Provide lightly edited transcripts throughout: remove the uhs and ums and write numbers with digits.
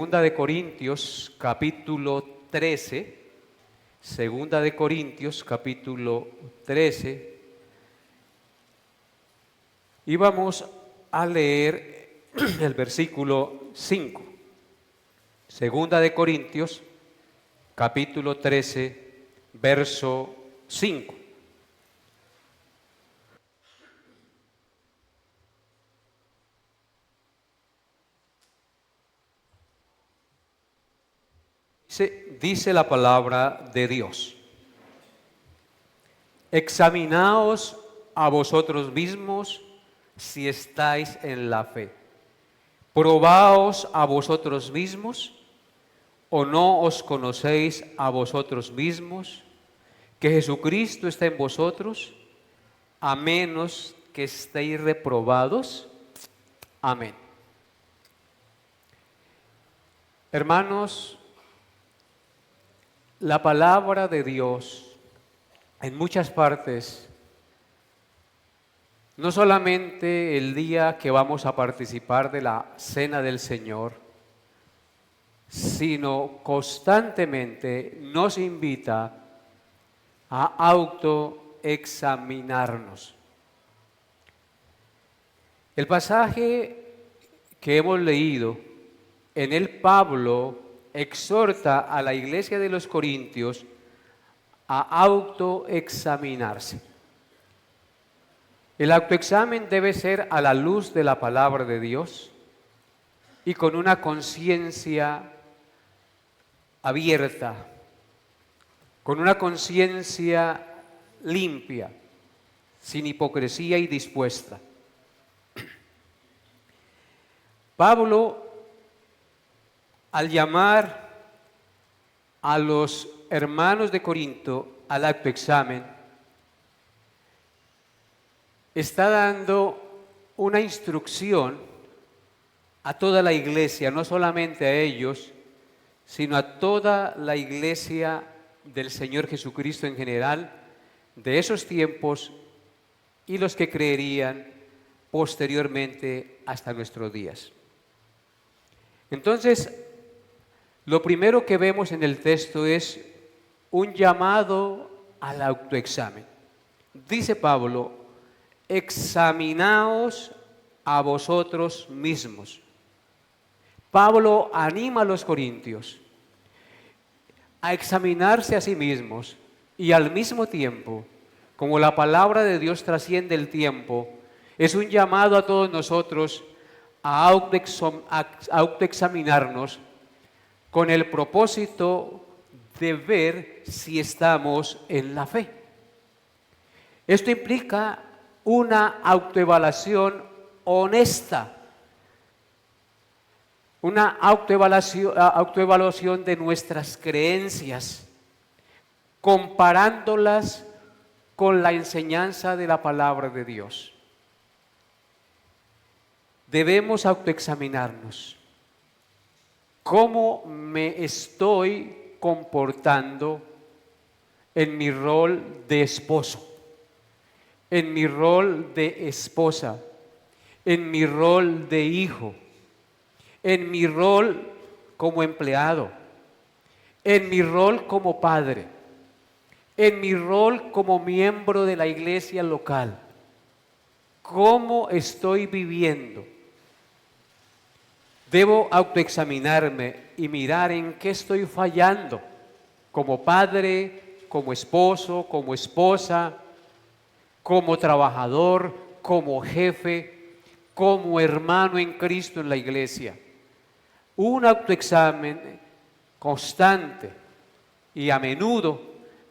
Segunda de Corintios, capítulo 13. Segunda de Corintios, capítulo 13. Y vamos a leer el versículo 5. Segunda de Corintios, capítulo 13, verso 5. Dice la palabra de Dios: examinaos a vosotros mismos si estáis en la fe. Probaos a vosotros mismos, o no os conocéis a vosotros mismos, que Jesucristo está en vosotros, a menos que estéis reprobados. Amén. Hermanos, la palabra de Dios en muchas partes, no solamente el día que vamos a participar de la Cena del Señor, sino constantemente nos invita a autoexaminarnos. El pasaje que hemos leído, en él Pablo exhorta a la iglesia de los Corintios a autoexaminarse. El autoexamen debe ser a la luz de la palabra de Dios y con una conciencia abierta, con una conciencia limpia, sin hipocresía y dispuesta. Pablo, al llamar a los hermanos de Corinto al autoexamen, está dando una instrucción a toda la iglesia, no solamente a ellos, sino a toda la iglesia del Señor Jesucristo en general, de esos tiempos y los que creerían posteriormente hasta nuestros días. Entonces, lo primero que vemos en el texto es un llamado al autoexamen. Dice Pablo: examinaos a vosotros mismos. Pablo anima a los corintios a examinarse a sí mismos y al mismo tiempo, como la palabra de Dios trasciende el tiempo, es un llamado a todos nosotros a autoexaminarnos con el propósito de ver si estamos en la fe. Esto implica una autoevaluación honesta, una autoevaluación de nuestras creencias, comparándolas con la enseñanza de la palabra de Dios. Debemos autoexaminarnos. ¿Cómo me estoy comportando en mi rol de esposo, en mi rol de esposa, en mi rol de hijo, en mi rol como empleado, en mi rol como padre, en mi rol como miembro de la iglesia local? ¿Cómo estoy viviendo? Debo autoexaminarme y mirar en qué estoy fallando, como padre, como esposo, como esposa, como trabajador, como jefe, como hermano en Cristo en la iglesia. Un autoexamen constante y a menudo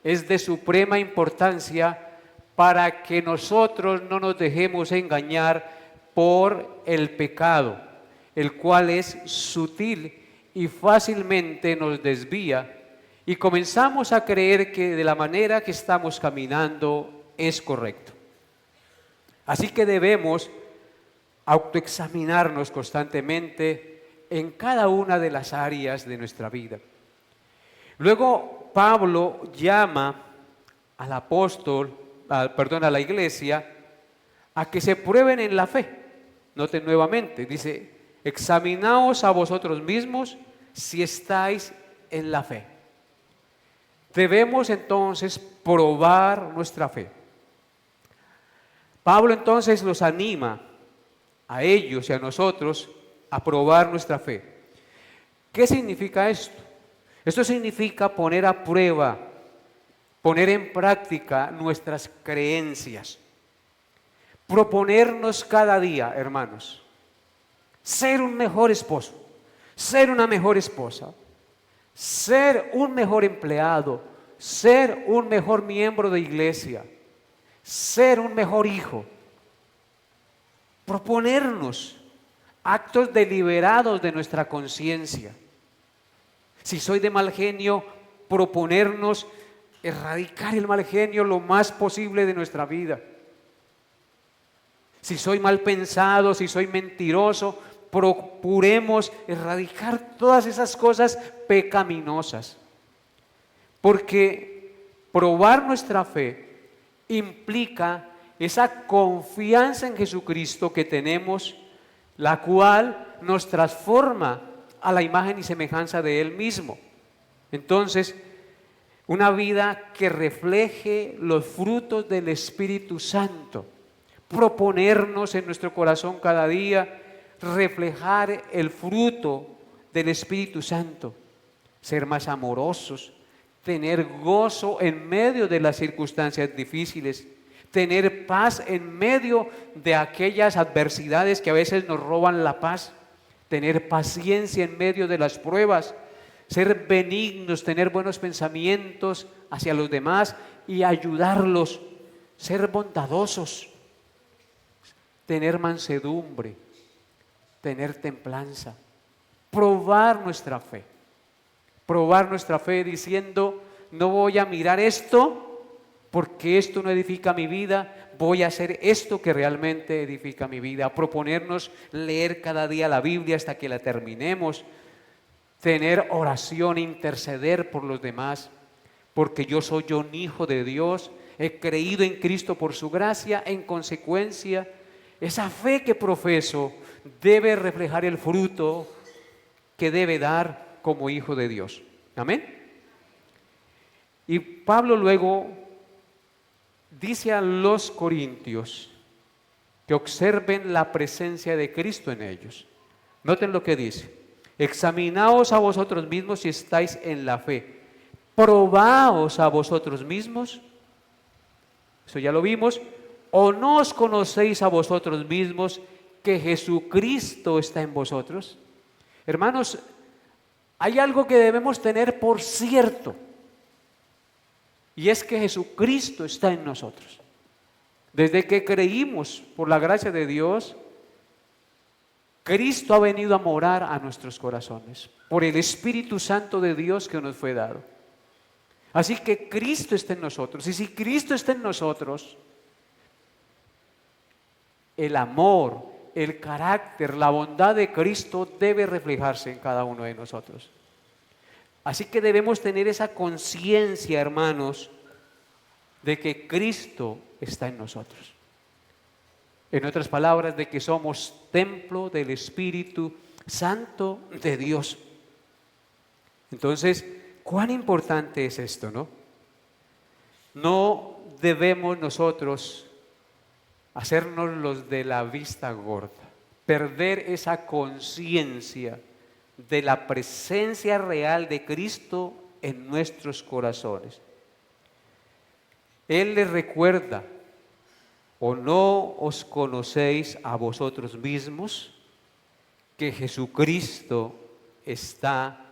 es de suprema importancia para que nosotros no nos dejemos engañar por el pecado, el cual es sutil y fácilmente nos desvía, y comenzamos a creer que de la manera que estamos caminando es correcto. Así que debemos autoexaminarnos constantemente en cada una de las áreas de nuestra vida. Luego Pablo llama al apóstol, a la iglesia, a que se prueben en la fe. Noten nuevamente, dice: examinaos a vosotros mismos si estáis en la fe. Debemos entonces probar nuestra fe. Pablo entonces los anima a ellos y a nosotros a probar nuestra fe. ¿Qué significa esto? Esto significa poner a prueba, poner en práctica nuestras creencias. Proponernos cada día, hermanos, ser un mejor esposo, ser una mejor esposa, ser un mejor empleado, ser un mejor miembro de iglesia, ser un mejor hijo. Proponernos actos deliberados de nuestra conciencia. Si soy de mal genio, proponernos erradicar el mal genio lo más posible de nuestra vida. Si soy mal pensado, si soy mentiroso, procuremos erradicar todas esas cosas pecaminosas. Porque probar nuestra fe implica esa confianza en Jesucristo que tenemos, la cual nos transforma a la imagen y semejanza de Él mismo. Entonces, una vida que refleje los frutos del Espíritu Santo. Proponernos en nuestro corazón cada día reflejar el fruto del Espíritu Santo. Ser más amorosos, tener gozo en medio de las circunstancias difíciles, tener paz en medio de aquellas adversidades que a veces nos roban la paz, tener paciencia en medio de las pruebas, ser benignos, tener buenos pensamientos hacia los demás y ayudarlos, ser bondadosos, tener mansedumbre, tener templanza, probar nuestra fe diciendo, no voy a mirar esto porque esto no edifica mi vida, voy a hacer esto que realmente edifica mi vida. Proponernos leer cada día la Biblia hasta que la terminemos, tener oración, interceder por los demás, porque yo soy un hijo de Dios, he creído en Cristo por su gracia, en consecuencia, esa fe que profeso debe reflejar el fruto que debe dar como hijo de Dios. Amén. Y Pablo luego dice a los corintios que observen la presencia de Cristo en ellos. Noten lo que dice: examinaos a vosotros mismos si estáis en la fe, probaos a vosotros mismos, eso ya lo vimos, o no os conocéis a vosotros mismos que Jesucristo está en vosotros. Hermanos, hay algo que debemos tener por cierto, y es que Jesucristo está en nosotros. Desde que creímos por la gracia de Dios, Cristo ha venido a morar a nuestros corazones por el Espíritu Santo de Dios que nos fue dado. Así que Cristo está en nosotros, y si Cristo está en nosotros, el amor, el carácter, la bondad de Cristo debe reflejarse en cada uno de nosotros. Así que debemos tener esa conciencia, hermanos, de que Cristo está en nosotros. En otras palabras, de que somos templo del Espíritu Santo de Dios. Entonces, ¿cuán importante es esto, no? No debemos nosotros hacernos los de la vista gorda, perder esa conciencia de la presencia real de Cristo en nuestros corazones. Él les recuerda: ¿o no os conocéis a vosotros mismos que Jesucristo está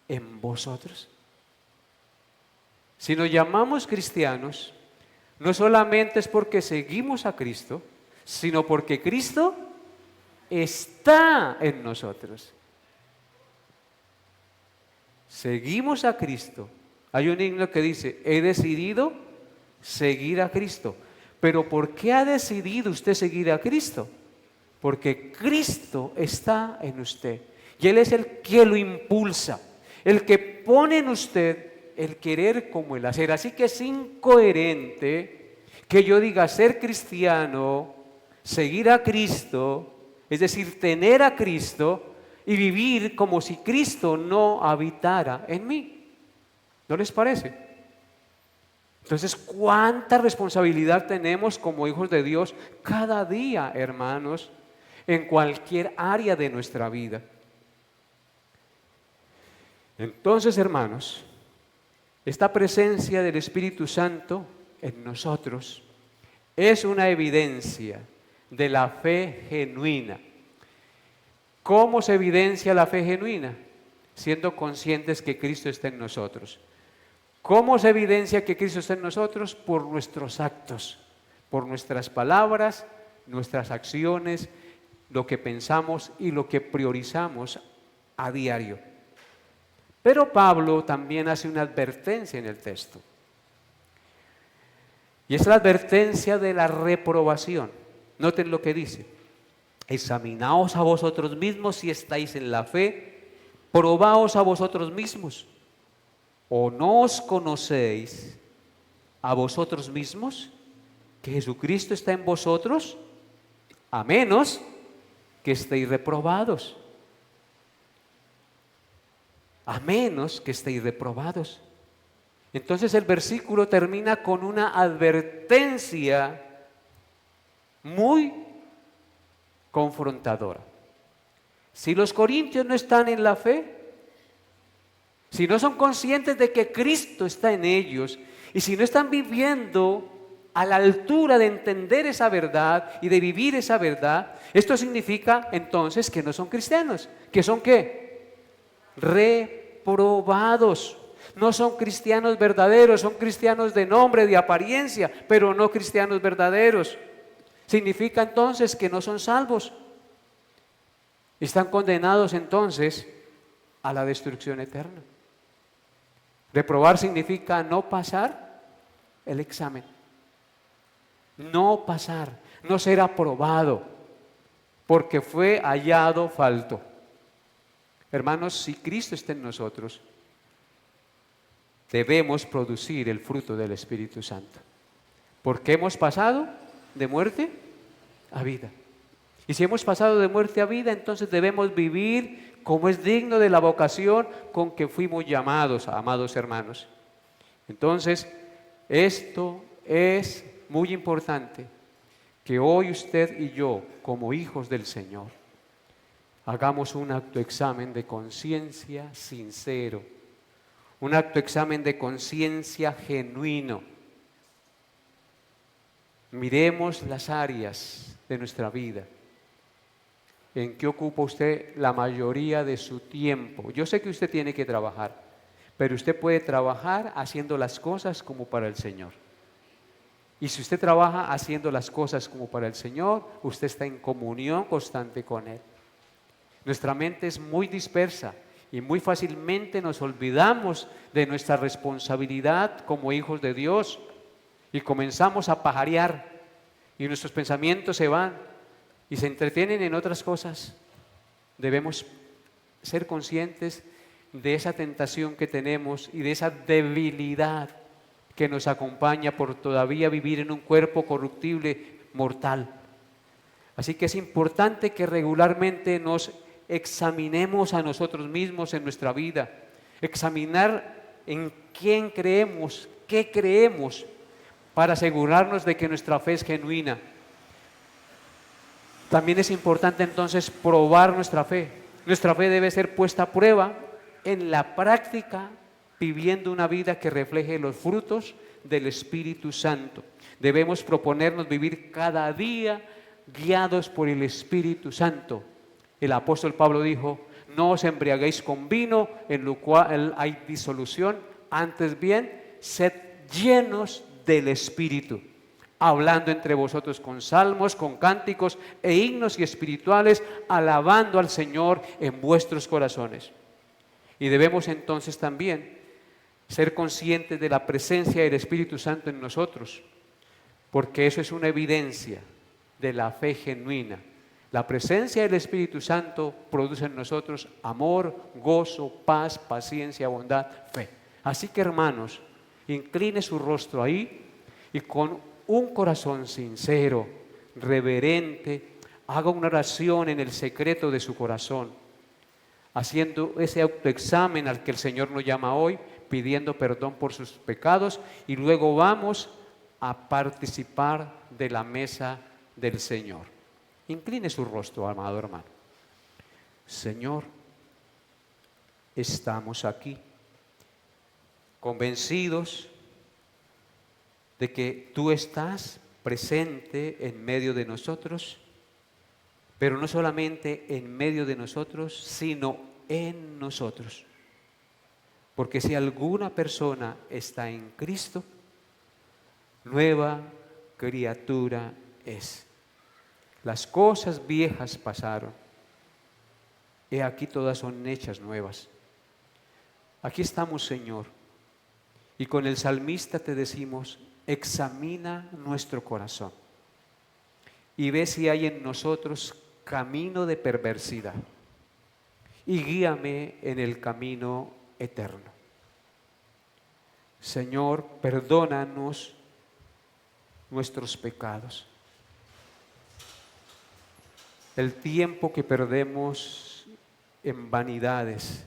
en vosotros? Si nos llamamos cristianos, no solamente es porque seguimos a Cristo, sino porque Cristo está en nosotros. Seguimos a Cristo. Hay un himno que dice: he decidido seguir a Cristo. Pero ¿por qué ha decidido usted seguir a Cristo? Porque Cristo está en usted. Y Él es el que lo impulsa, el que pone en usted el querer como el hacer. Así que es incoherente que yo diga ser cristiano, seguir a Cristo, es decir, tener a Cristo, y vivir como si Cristo no habitara en mí. ¿No les parece? Entonces, ¿cuánta responsabilidad tenemos como hijos de Dios cada día, hermanos, en cualquier área de nuestra vida? Entonces, hermanos, esta presencia del Espíritu Santo en nosotros es una evidencia de la fe genuina. ¿Cómo se evidencia la fe genuina? Siendo conscientes que Cristo está en nosotros. ¿Cómo se evidencia que Cristo está en nosotros? Por nuestros actos, por nuestras palabras, nuestras acciones, lo que pensamos y lo que priorizamos a diario. Pero Pablo también hace una advertencia en el texto. Y es la advertencia de la reprobación. Noten lo que dice. Examinaos a vosotros mismos si estáis en la fe, probaos a vosotros mismos. ¿O no os conocéis a vosotros mismos que Jesucristo está en vosotros? A menos que estéis reprobados. A menos que estéis reprobados. Entonces el versículo termina con una advertencia muy confrontadora. Si los corintios no están en la fe, si no son conscientes de que Cristo está en ellos, y si no están viviendo a la altura de entender esa verdad y de vivir esa verdad, esto significa entonces que no son cristianos. ¿Que son qué? Reprobados. No son cristianos verdaderos, son cristianos de nombre, de apariencia, pero no cristianos verdaderos. Significa entonces que no son salvos. Están condenados entonces a la destrucción eterna. Reprobar significa no pasar el examen. No pasar, no ser aprobado, porque fue hallado falto. Hermanos, si Cristo está en nosotros, debemos producir el fruto del Espíritu Santo, porque hemos pasado de muerte a vida. Y si hemos pasado de muerte a vida, entonces debemos vivir como es digno de la vocación con que fuimos llamados, amados hermanos. Entonces, esto es muy importante, que hoy usted y yo, como hijos del Señor, hagamos un autoexamen de conciencia sincero, un autoexamen de conciencia genuino. Miremos las áreas de nuestra vida. ¿En qué ocupa usted la mayoría de su tiempo? Yo sé que usted tiene que trabajar, pero usted puede trabajar haciendo las cosas como para el Señor. Y si usted trabaja haciendo las cosas como para el Señor, usted está en comunión constante con Él. Nuestra mente es muy dispersa y muy fácilmente nos olvidamos de nuestra responsabilidad como hijos de Dios y comenzamos a pajarear y nuestros pensamientos se van y se entretienen en otras cosas. Debemos ser conscientes de esa tentación que tenemos y de esa debilidad que nos acompaña por todavía vivir en un cuerpo corruptible, mortal. Así que es importante que regularmente nos examinemos a nosotros mismos en nuestra vida, examinar en quién creemos, qué creemos, para asegurarnos de que nuestra fe es genuina. También es importante entonces probar nuestra fe. Nuestra fe debe ser puesta a prueba en la práctica, viviendo una vida que refleje los frutos del Espíritu Santo. Debemos proponernos vivir cada día guiados por el Espíritu Santo. El apóstol Pablo dijo: no os embriaguéis con vino, en lo cual hay disolución, antes bien, sed llenos del Espíritu, hablando entre vosotros con salmos, con cánticos e himnos y espirituales, alabando al Señor en vuestros corazones. Y debemos entonces también ser conscientes de la presencia del Espíritu Santo en nosotros, porque eso es una evidencia de la fe genuina. La presencia del Espíritu Santo produce en nosotros amor, gozo, paz, paciencia, bondad, fe. Así que, hermanos, incline su rostro ahí y con un corazón sincero, reverente, haga una oración en el secreto de su corazón haciendo ese autoexamen al que el Señor nos llama hoy, pidiendo perdón por sus pecados, y luego vamos a participar de la mesa del Señor. Incline su rostro, amado hermano. Señor, estamos aquí convencidos de que tú estás presente en medio de nosotros, pero no solamente en medio de nosotros, sino en nosotros. Porque si alguna persona está en Cristo, nueva criatura es. Las cosas viejas pasaron, he aquí todas son hechas nuevas. Aquí estamos, Señor, y con el salmista te decimos: examina nuestro corazón y ve si hay en nosotros camino de perversidad, y guíame en el camino eterno. Señor, perdónanos nuestros pecados, el tiempo que perdemos en vanidades.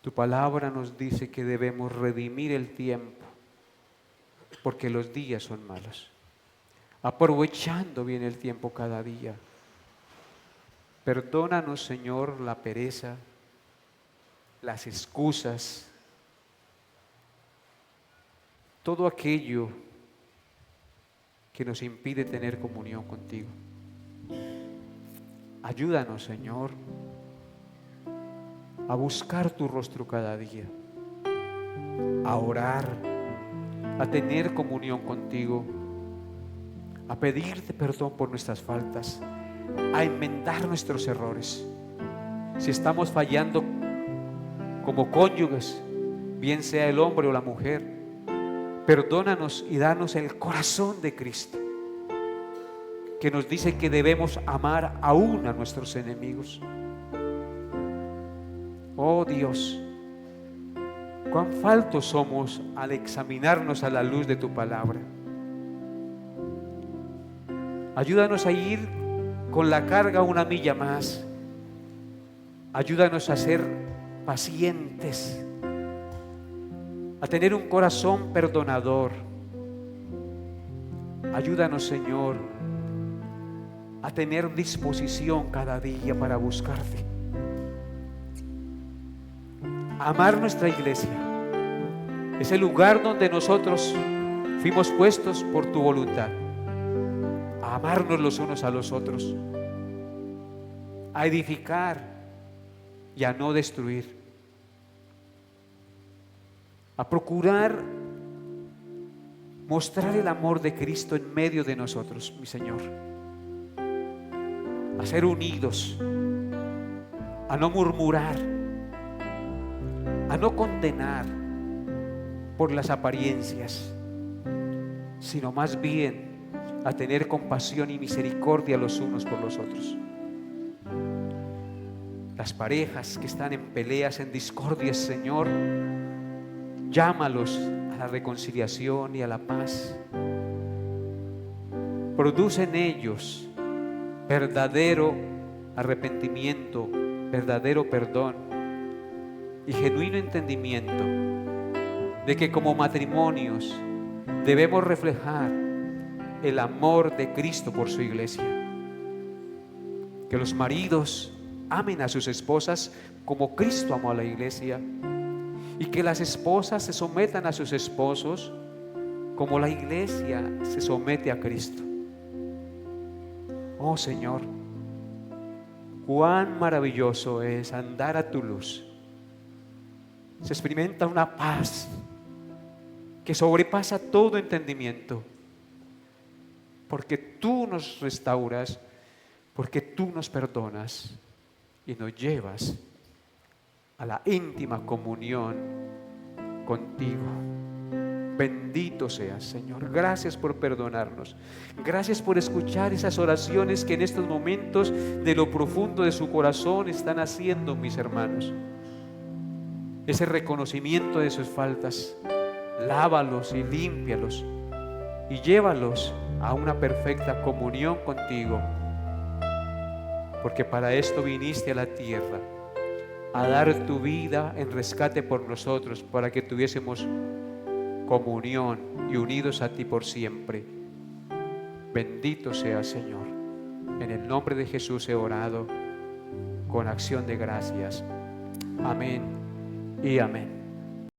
Tu palabra nos dice que debemos redimir el tiempo, porque los días son malos. Aprovechando bien el tiempo cada día. Perdónanos, Señor, la pereza, las excusas, todo aquello que nos impide tener comunión contigo. Ayúdanos, Señor, a buscar tu rostro cada día, a orar, a tener comunión contigo, a pedirte perdón por nuestras faltas, a enmendar nuestros errores. Si estamos fallando como cónyuges, bien sea el hombre o la mujer, perdónanos y danos el corazón de Cristo, que nos dice que debemos amar aún a nuestros enemigos. Oh Dios, cuán faltos somos al examinarnos a la luz de tu palabra. Ayúdanos a ir con la carga una milla más. Ayúdanos a ser pacientes, a tener un corazón perdonador. Ayúdanos, Señor, a tener disposición cada día para buscarte. Amar nuestra iglesia, ese lugar donde nosotros fuimos puestos por tu voluntad. A amarnos los unos a los otros, a edificar y a no destruir, a procurar mostrar el amor de Cristo en medio de nosotros, mi Señor, a ser unidos, a no murmurar, a no condenar por las apariencias, sino más bien a tener compasión y misericordia los unos por los otros. Las parejas que están en peleas, en discordias, Señor, llámalos a la reconciliación y a la paz. Produce en ellos verdadero arrepentimiento, verdadero perdón y genuino entendimiento de que como matrimonios debemos reflejar el amor de Cristo por su iglesia. Que los maridos amen a sus esposas como Cristo amó a la iglesia, y que las esposas se sometan a sus esposos como la iglesia se somete a Cristo. Oh Señor, cuán maravilloso es andar a tu luz. Se experimenta una paz que sobrepasa todo entendimiento, porque tú nos restauras, porque tú nos perdonas y nos llevas a la íntima comunión contigo. Bendito seas, Señor. Gracias por perdonarnos. Gracias por escuchar esas oraciones que en estos momentos de lo profundo de su corazón están haciendo mis hermanos. Ese reconocimiento de sus faltas, lávalos y límpialos y llévalos a una perfecta comunión contigo. porque para esto viniste a la tierra, a dar tu vida en rescate por nosotros, para que tuviésemos comunión y unidos a ti por siempre. Bendito sea, Señor. En el nombre de Jesús he orado con acción de gracias. Amén y amén.